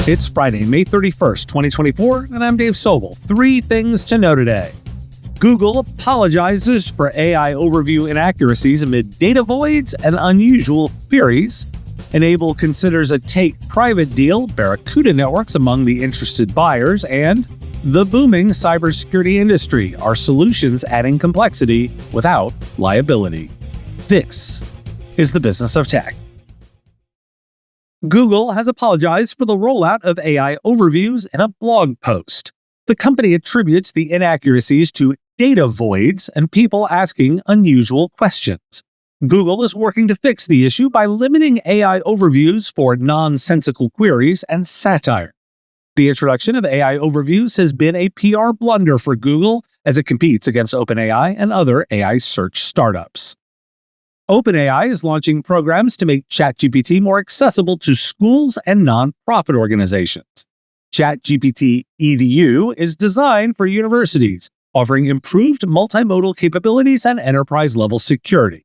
It's Friday, May 31st, 2024, and I'm Dave Sobel. 3 things to know today. Google apologizes for AI overview inaccuracies amid data voids and unusual queries. Enable considers a take-private deal, Barracuda networks among the interested buyers, and the booming cybersecurity industry, are solutions adding complexity without liability. This is the business of tech. Google has apologized for the rollout of AI overviews in a blog post. The company attributes the inaccuracies to data voids and people asking unusual questions. Google is working to fix the issue by limiting AI overviews for nonsensical queries and satire. The introduction of AI overviews has been a PR blunder for Google as it competes against OpenAI and other AI search startups. OpenAI is launching programs to make ChatGPT more accessible to schools and nonprofit organizations. ChatGPT EDU is designed for universities, offering improved multimodal capabilities and enterprise-level security.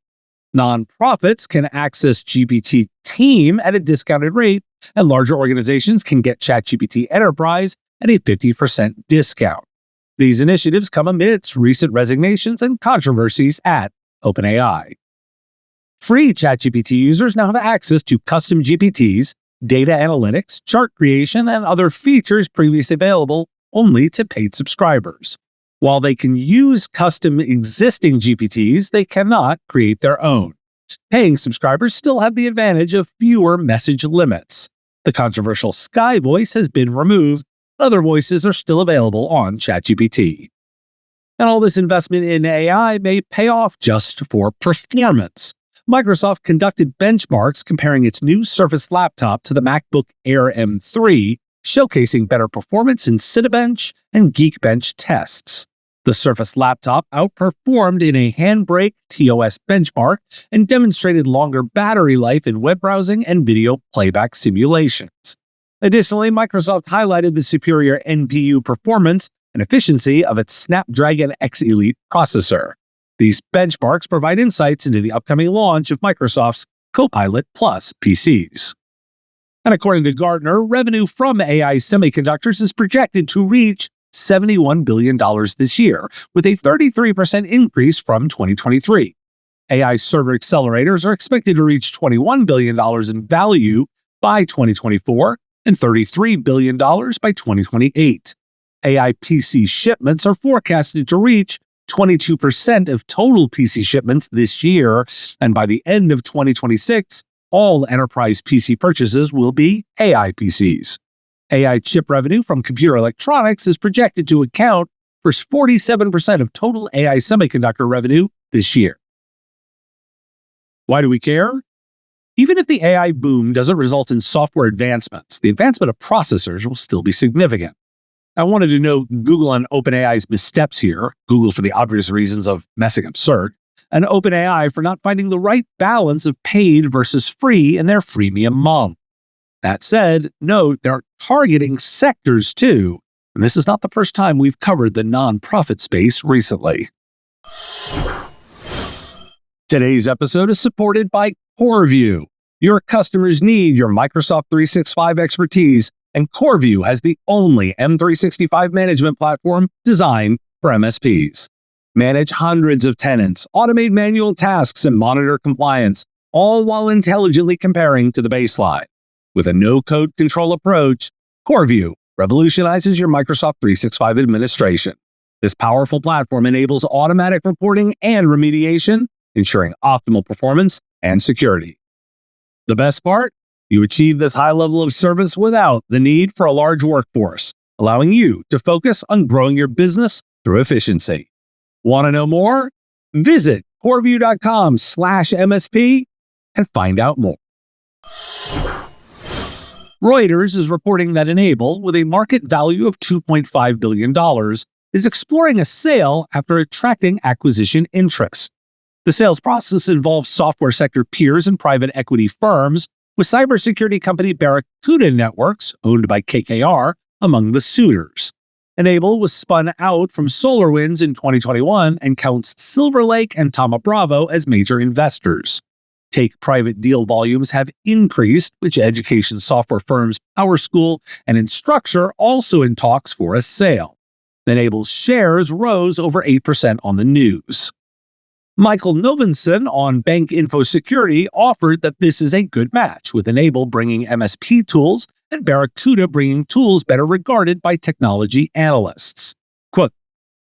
Nonprofits can access GPT Team at a discounted rate, and larger organizations can get ChatGPT Enterprise at a 50% discount. These initiatives come amidst recent resignations and controversies at OpenAI. Free ChatGPT users now have access to custom GPTs, data analytics, chart creation, and other features previously available only to paid subscribers. While they can use custom existing GPTs, they cannot create their own. Paying subscribers still have the advantage of fewer message limits. The controversial Sky voice has been removed, but other voices are still available on ChatGPT. And all this investment in AI may pay off just for performance. Microsoft conducted benchmarks comparing its new Surface laptop to the MacBook Air M3, showcasing better performance in Cinebench and Geekbench tests. The Surface laptop outperformed in a Handbrake TOS benchmark and demonstrated longer battery life in web browsing and video playback simulations. Additionally, Microsoft highlighted the superior NPU performance and efficiency of its Snapdragon X Elite processor. These benchmarks provide insights into the upcoming launch of Microsoft's Copilot Plus PCs. And according to Gartner, revenue from AI semiconductors is projected to reach $71 billion this year, with a 33% increase from 2023. AI server accelerators are expected to reach $21 billion in value by 2024 and $33 billion by 2028. AI PC shipments are forecasted to reach 22% of total PC shipments this year, and by the end of 2026, all enterprise PC purchases will be AI PCs. AI chip revenue from computer electronics is projected to account for 47% of total AI semiconductor revenue this year. Why do we care? Even if the AI boom doesn't result in software advancements, the advancement of processors will still be significant. I wanted to note Google and OpenAI's missteps here, Google for the obvious reasons of messing up search, and OpenAI for not finding the right balance of paid versus free in their freemium model. That said, note they're targeting sectors too, and this is not the first time we've covered the nonprofit space recently. Today's episode is supported by CoreView. Your customers need your Microsoft 365 expertise, and CoreView has the only M365 management platform designed for MSPs. Manage hundreds of tenants, automate manual tasks, and monitor compliance, all while intelligently comparing to the baseline. With a no-code control approach, CoreView revolutionizes your Microsoft 365 administration. This powerful platform enables automatic reporting and remediation, ensuring optimal performance and security. The best part? You achieve this high level of service without the need for a large workforce, allowing you to focus on growing your business through efficiency. Want to know more? Visit coreview.com/MSP and find out more. Reuters is reporting that Enable, with a market value of $2.5 billion, is exploring a sale after attracting acquisition interest. The sales process involves software sector peers and private equity firms, with cybersecurity company Barracuda Networks, owned by KKR, among the suitors. Enable was spun out from SolarWinds in 2021 and counts Silver Lake and Thoma Bravo as major investors. Take private deal volumes have increased, which education software firms PowerSchool and Instructure also in talks for a sale. Enable's shares rose over 8% on the news. Michael Novenson on Bank Info Security offered that this is a good match, with Enable bringing MSP tools and Barracuda bringing tools better regarded by technology analysts. Quote,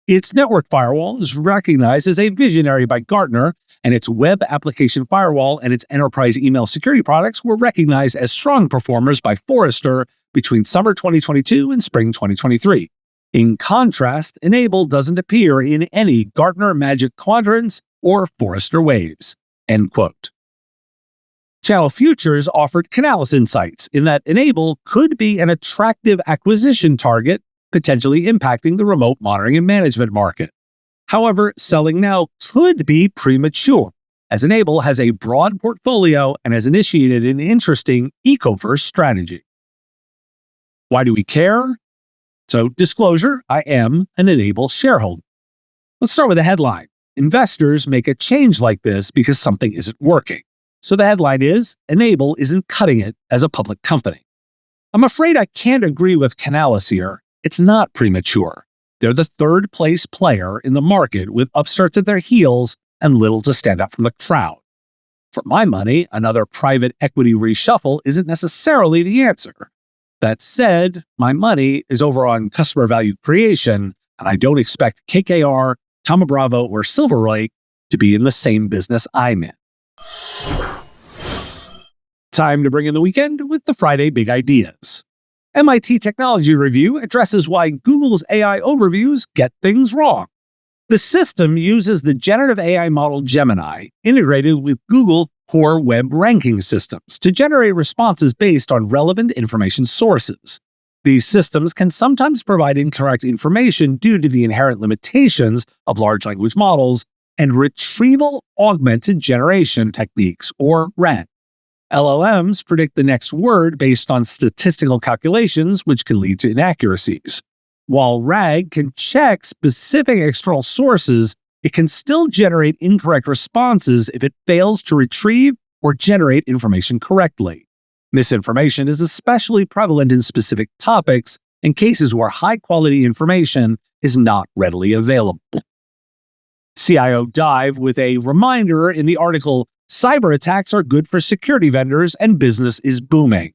its network firewall is recognized as a visionary by Gartner, and its web application firewall and its enterprise email security products were recognized as strong performers by Forrester between summer 2022 and spring 2023. In contrast, Enable doesn't appear in any Gartner Magic Quadrants or Forrester Waves. End quote. Channel Futures offered Canalys insights in that Enable could be an attractive acquisition target, potentially impacting the remote monitoring and management market. However, selling now could be premature, as Enable has a broad portfolio and has initiated an interesting eco-first strategy. Why do we care? So, disclosure, I am an Enable shareholder. Let's start with the headline. Investors make a change like this because something isn't working. So the headline is, Enable isn't cutting it as a public company. I'm afraid I can't agree with Canalys here. It's not premature. They're the third place player in the market with upstarts at their heels and little to stand out from the crowd. For my money, another private equity reshuffle isn't necessarily the answer. That said, my money is over on customer value creation, and I don't expect KKR, Thoma Bravo, or Silverlake to be in the same business I'm in. Time to bring in the weekend with the Friday Big Ideas. MIT Technology Review addresses why Google's AI overviews get things wrong. The system uses the generative AI model Gemini, integrated with Google core web ranking systems, to generate responses based on relevant information sources. These systems can sometimes provide incorrect information due to the inherent limitations of large language models and retrieval augmented generation techniques, or RAG. LLMs predict the next word based on statistical calculations, which can lead to inaccuracies. While RAG can check specific external sources, it can still generate incorrect responses if it fails to retrieve or generate information correctly. Misinformation is especially prevalent in specific topics and cases where high-quality information is not readily available. CIO dive with a reminder in the article, cyber attacks are good for security vendors and business is booming.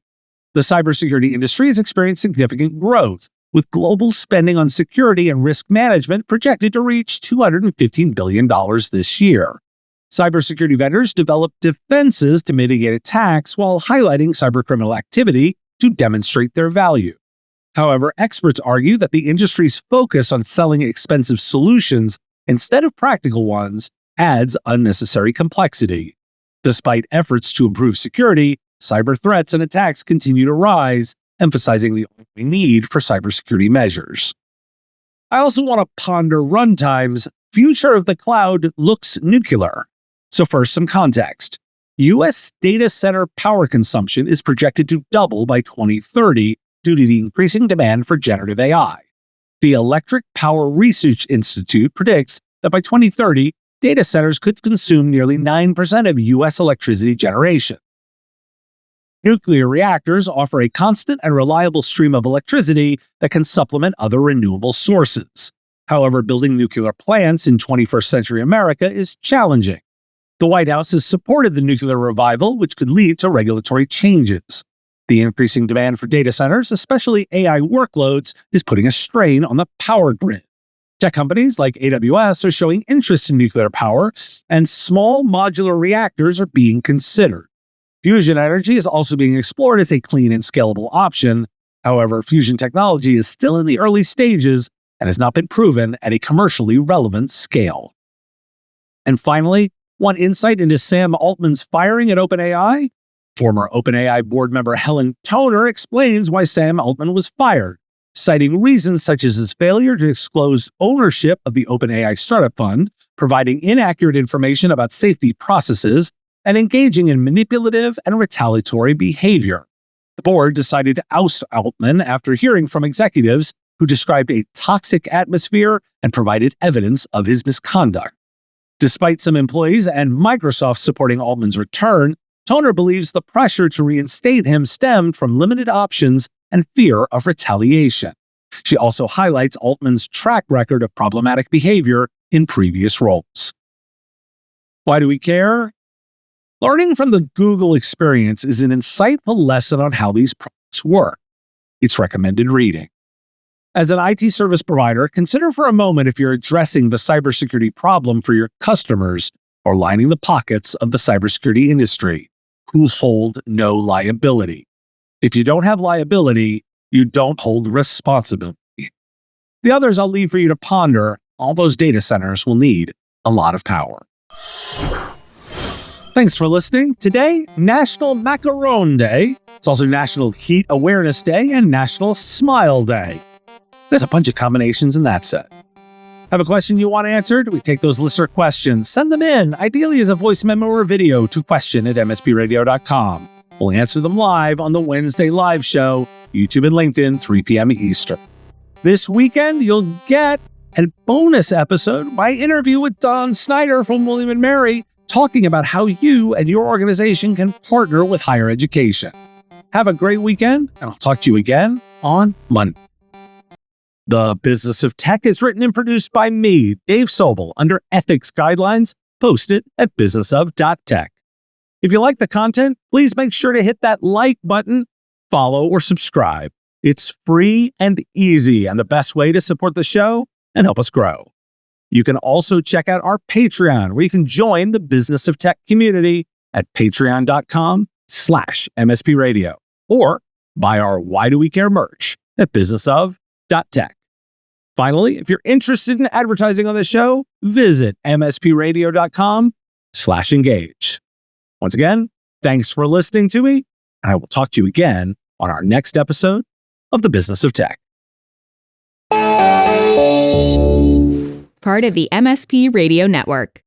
The cybersecurity industry has experienced significant growth, with global spending on security and risk management projected to reach $215 billion this year. Cybersecurity vendors develop defenses to mitigate attacks while highlighting cybercriminal activity to demonstrate their value. However, experts argue that the industry's focus on selling expensive solutions instead of practical ones adds unnecessary complexity. Despite efforts to improve security, cyber threats and attacks continue to rise, emphasizing the ongoing need for cybersecurity measures. I also want to ponder runtime's future of the cloud looks nuclear. So first, some context. U.S. data center power consumption is projected to double by 2030 due to the increasing demand for generative AI. The Electric Power Research Institute predicts that by 2030, data centers could consume nearly 9% of U.S. electricity generation. Nuclear reactors offer a constant and reliable stream of electricity that can supplement other renewable sources. However, building nuclear plants in 21st century America is challenging. The White House has supported the nuclear revival, which could lead to regulatory changes. The increasing demand for data centers, especially AI workloads, is putting a strain on the power grid. Tech companies like AWS are showing interest in nuclear power, and small modular reactors are being considered. Fusion energy is also being explored as a clean and scalable option. However, fusion technology is still in the early stages and has not been proven at a commercially relevant scale. And finally, one insight into Sam Altman's firing at OpenAI? Former OpenAI board member Helen Toner explains why Sam Altman was fired, citing reasons such as his failure to disclose ownership of the OpenAI startup fund, providing inaccurate information about safety processes, and engaging in manipulative and retaliatory behavior. The board decided to oust Altman after hearing from executives who described a toxic atmosphere and provided evidence of his misconduct. Despite some employees and Microsoft supporting Altman's return, Toner believes the pressure to reinstate him stemmed from limited options and fear of retaliation. She also highlights Altman's track record of problematic behavior in previous roles. Why do we care? Learning from the Google experience is an insightful lesson on how these products work. It's recommended reading. As an IT service provider, consider for a moment if you're addressing the cybersecurity problem for your customers or lining the pockets of the cybersecurity industry, who hold no liability. If you don't have liability, you don't hold responsibility. The others I'll leave for you to ponder. All those data centers will need a lot of power. Thanks for listening. Today, National Macaron Day. It's also National Heat Awareness Day and National Smile Day. There's a bunch of combinations in that set. Have a question you want answered? We take those listener questions. Send them in, ideally as a voice memo or video, to question@mspradio.com. We'll answer them live on the Wednesday live show, YouTube and LinkedIn, 3 p.m. Eastern. This weekend, you'll get a bonus episode, my interview with Don Snyder from William & Mary, talking about how you and your organization can partner with higher education. Have a great weekend, and I'll talk to you again on Monday. The Business of Tech is written and produced by me, Dave Sobel, under ethics guidelines posted at businessof.tech. If you like the content, please make sure to hit that like button, follow, or subscribe. It's free and easy and the best way to support the show and help us grow. You can also check out our Patreon, where you can join the Business of Tech community at patreon.com/MSP Radio, or buy our Why Do We Care merch at businessof.tech. Finally, if you're interested in advertising on the show, visit mspradio.com/engage. Once again, thanks for listening to me, and I will talk to you again on our next episode of The Business of Tech. Part of the MSP Radio Network.